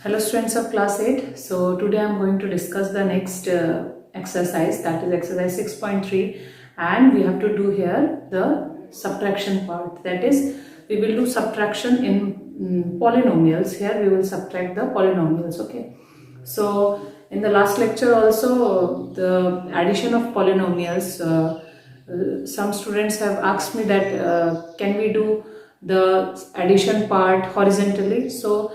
Hello students of class 8. So today I am going to discuss the next exercise, that is exercise 6.3, and we have to do here the subtraction part. That is, we will do subtraction in polynomials. Here we will subtract the polynomials. Okay. So in the last lecture also the addition of polynomials, some students have asked me that can we do the addition part horizontally. So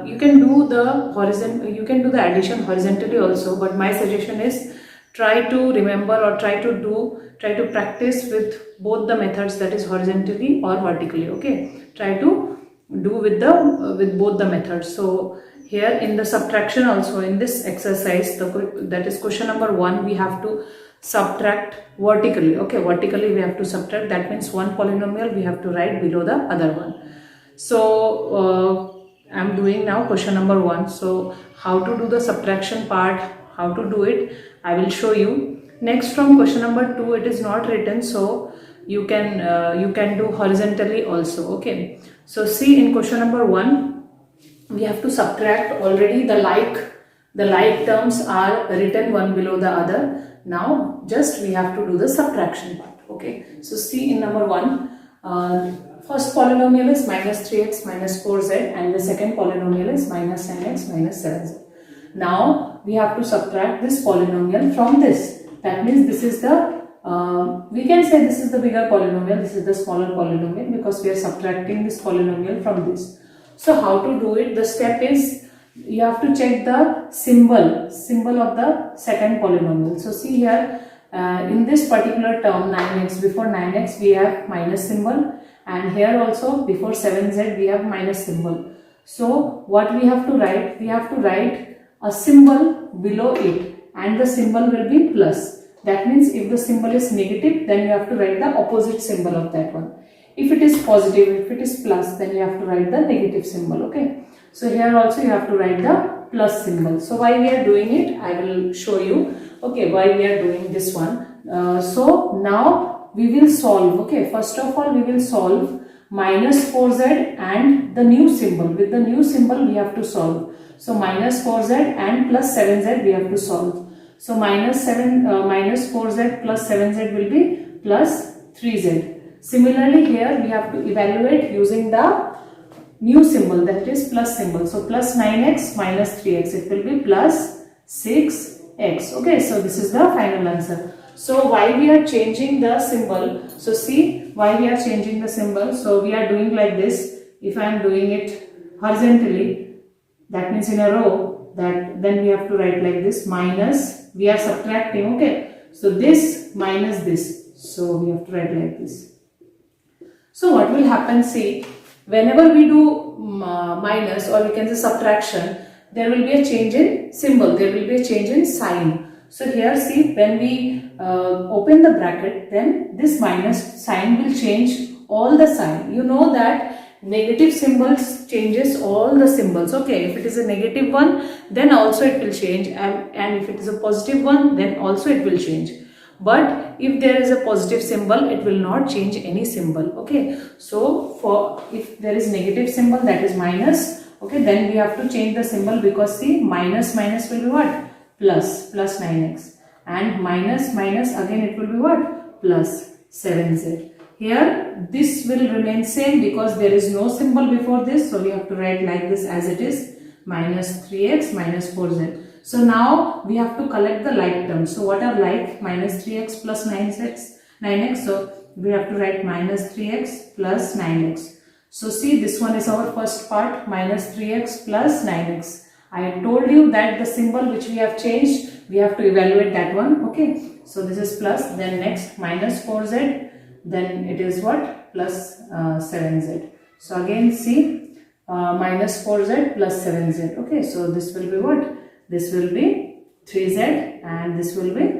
you can do the addition horizontally also, but my suggestion is try to remember or try to practice with both the methods, that is horizontally or vertically. Okay, try to do with both the methods. So here in the subtraction also, in this exercise, that is question number 1, we have to subtract vertically. Okay, vertically we have to subtract, that means one polynomial we have to write below the other one. So I am doing now question number 1. So how to do the subtraction part, how to do it, I will show you. Next, from question number 2, it is not written, so you can do horizontally also. Okay, so see, in question number 1 we have to subtract. Already the like terms are written one below the other. Now just we have to do the subtraction part. Okay, so see, in number 1, first polynomial is minus 3x minus 4z, and the second polynomial is minus 9x minus 7z. Now we have to subtract this polynomial from this. That means this is the we can say this is the bigger polynomial, this is the smaller polynomial, because we are subtracting this polynomial from this. So how to do it? The step is, you have to check the symbol of the second polynomial. So see here, in this particular term 9x, before 9x we have minus symbol, and here also before 7z we have minus symbol. So what we have to write? We have to write a symbol below it, and the symbol will be plus. That means if the symbol is negative, then you have to write the opposite symbol of that one. If it is positive, if it is plus, then you have to write the negative symbol. Okay, so here also you have to write the plus symbol. So why we are doing it, I will show you. Okay, why we are doing this one. So now we will solve. Okay, first of all we will solve minus 4z and the new symbol. With the new symbol we have to solve. So minus 4z and plus 7z we have to solve. So minus 4z plus 7z will be plus 3z. Similarly here we have to evaluate using the new symbol, that is plus symbol. So plus 9x minus 3x, it will be plus 6x. Okay, so this is the final answer. So why we are changing the symbol? So see, why we are changing the symbol. So we are doing like this. If I am doing it horizontally, that means in a row, that then we have to write like this, minus, we are subtracting. Okay, so this minus this, so we have to write like this. So what will happen, see, whenever we do minus, or we can say subtraction, there will be a change in symbol, there will be a change in sign. So here see, when we open the bracket, then this minus sign will change all the sign. You know that negative symbols changes all the symbols. Okay, if it is a negative one, then also it will change, and if it is a positive one, then also it will change. But if there is a positive symbol, it will not change any symbol. Okay, so for if there is negative symbol, that is minus, okay, then we have to change the symbol, because see, minus will be what? Plus 9x, and minus again it will be what? Plus 7z. Here this will remain same because there is no symbol before this, so we have to write like this as it is, minus 3x minus 4z. So now we have to collect the like terms. So what are like? Minus 3x plus 9x. So we have to write minus 3x plus 9x. So see, this one is our first part, minus 3x plus 9x. I have told you that the symbol which we have changed, we have to evaluate that one. Okay, so this is plus, then next minus 4z, then it is what? Plus 7z. So again see, minus 4z plus 7z. Okay, so this will be what? This will be 3z, and this will be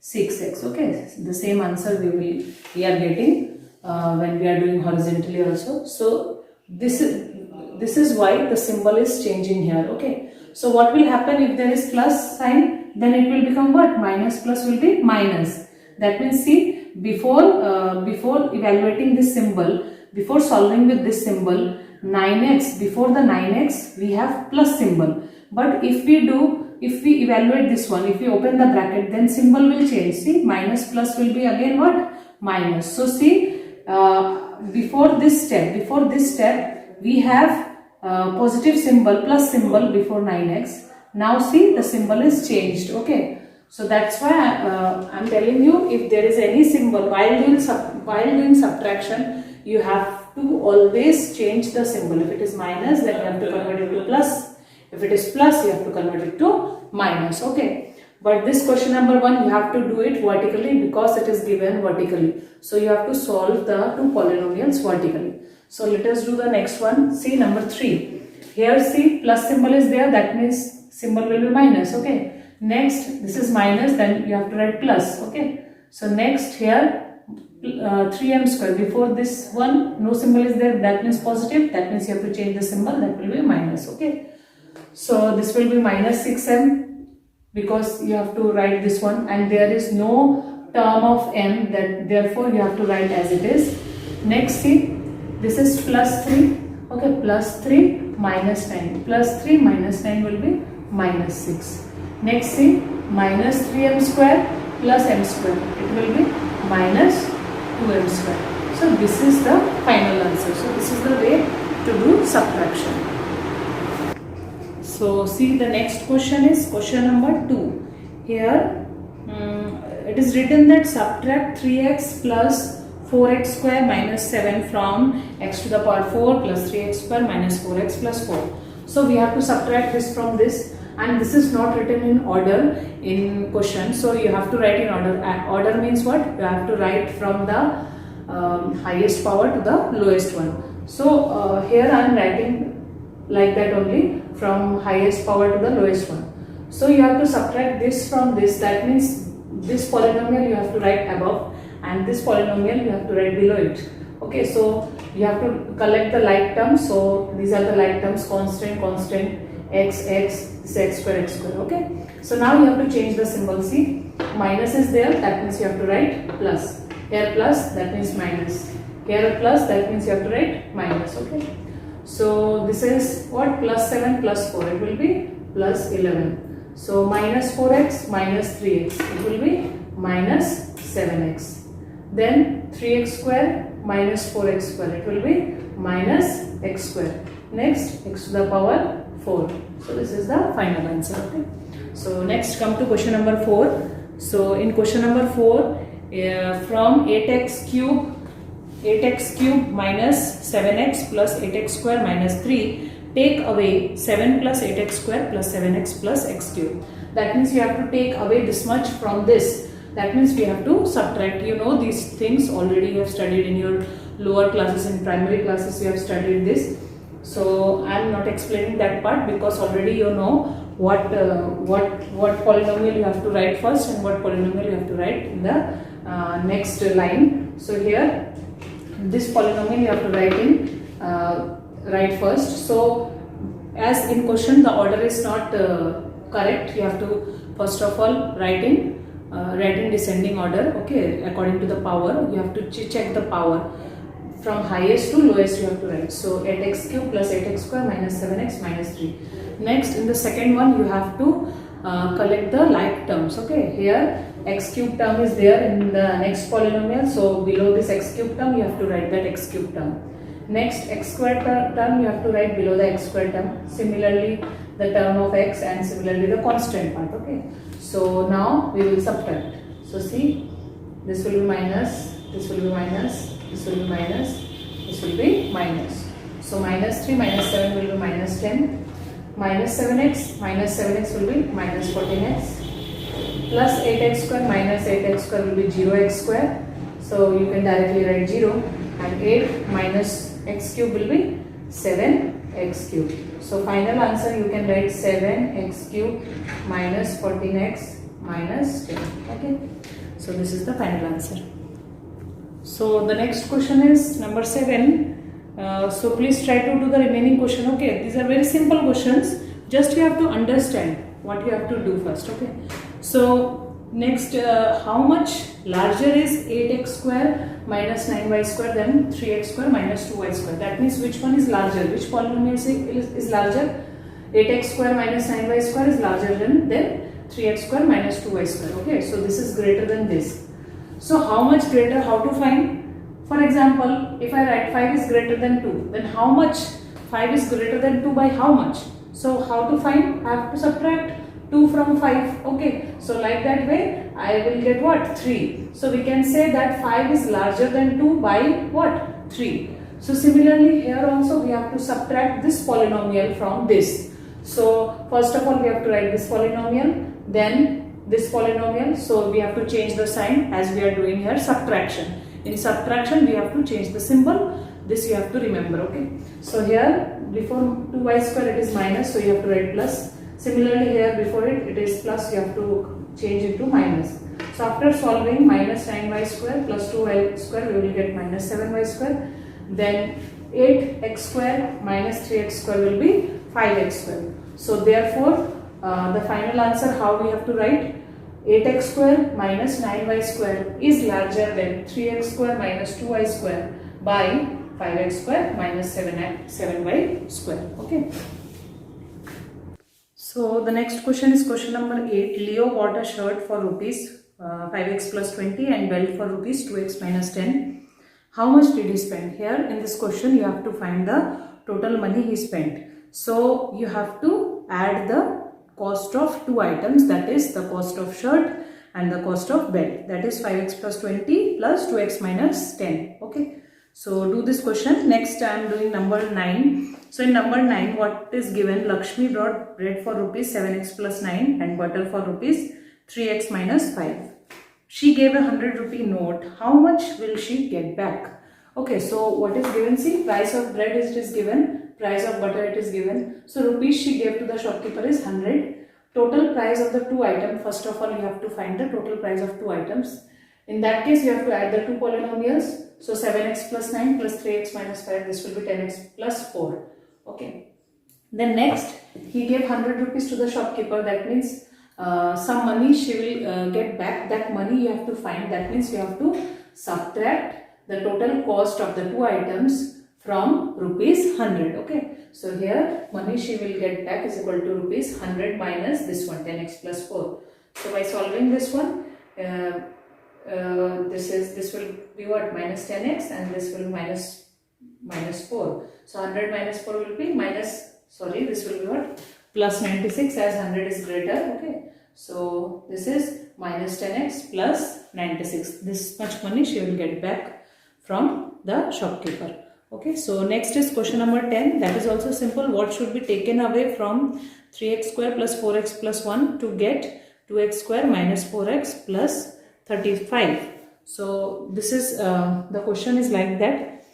6x. Okay, the same answer we are getting when we are doing horizontally also. So this is why the symbol is changing here. Okay, so what will happen if there is plus sign? Then it will become what? Minus plus will be minus. That means see, before evaluating this symbol, before solving with this symbol, 9x, before the 9x we have plus symbol, but if we evaluate this one, if we open the bracket, then symbol will change. See, minus plus will be again what? Minus. So see, before this step we have positive symbol, plus symbol before 9x. Now see, the symbol is changed. Okay, so that's why I am telling you, if there is any symbol while doing subtraction, you have to always change the symbol. If it is minus, then you have to convert it to plus. If it is plus, you have to convert it to minus. Okay, but this question number 1, you have to do it vertically because it is given vertically. So you have to solve the two polynomials vertically. So let us do the next one. See, number 3. Here see, plus symbol is there, that means symbol will be minus. Okay, next this is minus, then you have to write plus. Okay, so next here 3m square, before this one no symbol is there, that means positive, that means you have to change the symbol, that will be minus. Okay, so this will be minus 6m because you have to write this one, and there is no term of m, that therefore you have to write as it is. Next see, this is plus 3. Okay, plus 3 minus 9, plus 3 minus 9 will be minus 6. Next see, minus 3m square plus m square, it will be minus 2m square. So this is the final answer. So this is the way to do subtraction. So see, the next question is question number 2. Here it is written that subtract 3x plus 4x square minus 7 from x to the power 4 plus 3x square minus 4x plus 4. So we have to subtract this from this, and this is not written in order in question, so you have to write in order. Order means what? You have to write from the highest power to the lowest one. So here I am writing like that only, from highest power to the lowest one. So you have to subtract this from this, that means this polynomial you have to write above and this polynomial you have to write below it. Okay, so you have to collect the like terms. So these are the like terms, constant, x, x square. Okay, so now you have to change the symbol. See, minus is there, that means you have to write plus. Here plus, that means minus. Here plus, that means you have to write minus. Okay, so this is what? Plus 7 plus 4, it will be plus 11. So minus 4x minus 3x, it will be minus 7x. Then 3x square minus 4x square, it will be minus x square. Next, x to the power 4. So this is the final answer. Okay, so next come to question number 4. So in question number 4, from 8x cube minus 7x plus 8x square minus 3, take away 7 plus 8x square plus 7x plus x cube. That means you have to take away this much from this. That means we have to subtract. You know these things already, you have studied in your lower classes, in primary classes you have studied this. So I am not explaining that part because already you know what polynomial you have to write first and what polynomial you have to write in the next line. So here this polynomial you have to write in write first. So as in question the order is not correct, you have to first of all write in descending order. Okay, according to the power you have to check the power from highest to lowest you have to write. So 8x cube plus 8x square minus 7x minus 3. Next, in the second one you have to collect the like terms. Okay, here x cube term is there in the next polynomial, so below this x cube term you have to write that x cube term. Next, x square term you have to write below the x square term. Similarly the term of x, and similarly the constant part. Okay, so now we will subtract. So see, this will be minus, this will be minus, this will be minus, this will be minus. So minus 3 minus 7 will be minus 10, minus 7x will be minus 14x, plus 8x square minus 8x square will be 0x square. So you can directly write 0, and 8 minus x cube will be 7x cube. So final answer you can write 7x cube minus 14x minus 10. Okay, so this is the final answer. So the next question is number 7. So please try to do the remaining question. Okay, these are very simple questions, just you have to understand what you have to do first. Okay, so Next, how much larger is 8x square minus 9y square than 3x square minus 2y square? That means which one is larger? Which polynomial is larger? 8x square minus 9y square is larger than 3x square minus 2y square. Okay, so this is greater than this. So how much greater? How to find? For example, if I write 5 is greater than 2, then how much? 5 is greater than 2 by how much? So how to find? I have to subtract 2 from 5. Okay, so like that way I will get what? 3. So we can say that 5 is larger than 2 by what? 3. So similarly here also we have to subtract this polynomial from this. So first of all we have to write this polynomial, then this polynomial. So we have to change the sign as we are doing here subtraction. In subtraction we have to change the symbol. This you have to remember. Okay, so here before 2y square it is minus, so you have to write plus. Similarly here before it is plus, you have to change it to minus. So after solving minus 9y square plus 2y square, we will get minus 7y square. Then 8x square minus 3x square will be 5x square. So therefore the final answer how we have to write? 8x square minus 9y square is larger than 3x square minus 2y square by 5x square minus 7y square. Okay. So the next question is question number 8. Leo bought a shirt for rupees 5x plus 20 and belt for rupees 2x minus 10. How much did he spend? Here in this question you have to find the total money he spent. So you have to add the cost of two items, that is the cost of shirt and the cost of belt, that is 5x plus 20 plus 2x minus 10. Okay. So do this question. Next I am doing number 9. So in number 9 what is given? Lakshmi brought bread for rupees 7x plus 9 and butter for rupees 3x minus 5. She gave a 100 rupee note. How much will she get back? Okay, so what is given? See, price of bread is given, price of butter it is given. So rupees she gave to the shopkeeper is 100. Total price of the two items, first of all you have to find the total price of two items. In that case you have to add the two polynomials. So 7x plus 9 plus 3x minus 5, this will be 10x plus 4. Okay. Then next he gave 100 rupees to the shopkeeper. That means some money she will get back. That money you have to find. That means you have to subtract the total cost of the two items from rupees 100. Okay. So here money she will get back is equal to rupees 100 minus this one 10x plus 4. So by solving this one, this will be what? Minus 10x and this will minus 4. So 100 minus 4 will be this will be what? Plus 96 as 100 is greater. Okay. So this is minus 10x plus 96. This much money she will get back from the shopkeeper. Okay. So next is question number 10. That is also simple. What should be taken away from 3x square plus 4x plus 1 to get 2x square minus 4x plus 35. So this is the question is like that.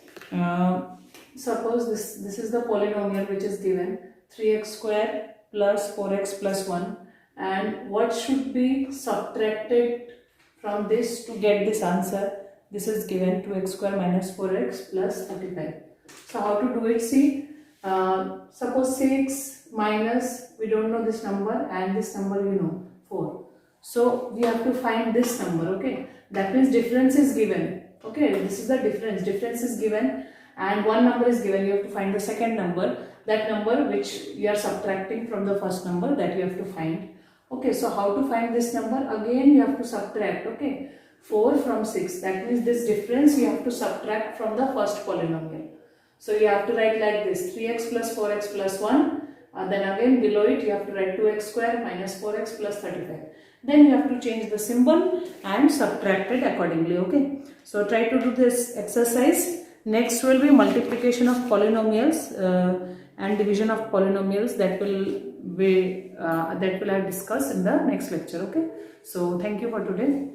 Suppose this is the polynomial which is given, 3x square plus 4x plus 1, and what should be subtracted from this to get this answer? This is given 2x square minus 4x plus 35. So how to do it? See, suppose 6 minus, we don't know this number, and this number we know, 4. So we have to find this number. Okay, that means difference is given. Okay, this is the difference is given and one number is given. You have to find the second number, that number which you are subtracting from the first number, that you have to find. Okay, so how to find this number? Again you have to subtract. Okay, 4 from 6, that means this difference you have to subtract from the first polynomial. So you have to write like this, 3x plus 4x plus 1, then again below it you have to write 2x square minus 4x plus 35. Then you have to change the symbol and subtract it accordingly. Okay, so try to do this exercise. Next will be multiplication of polynomials and division of polynomials. That will I discuss in the next lecture. Okay, so thank you for today.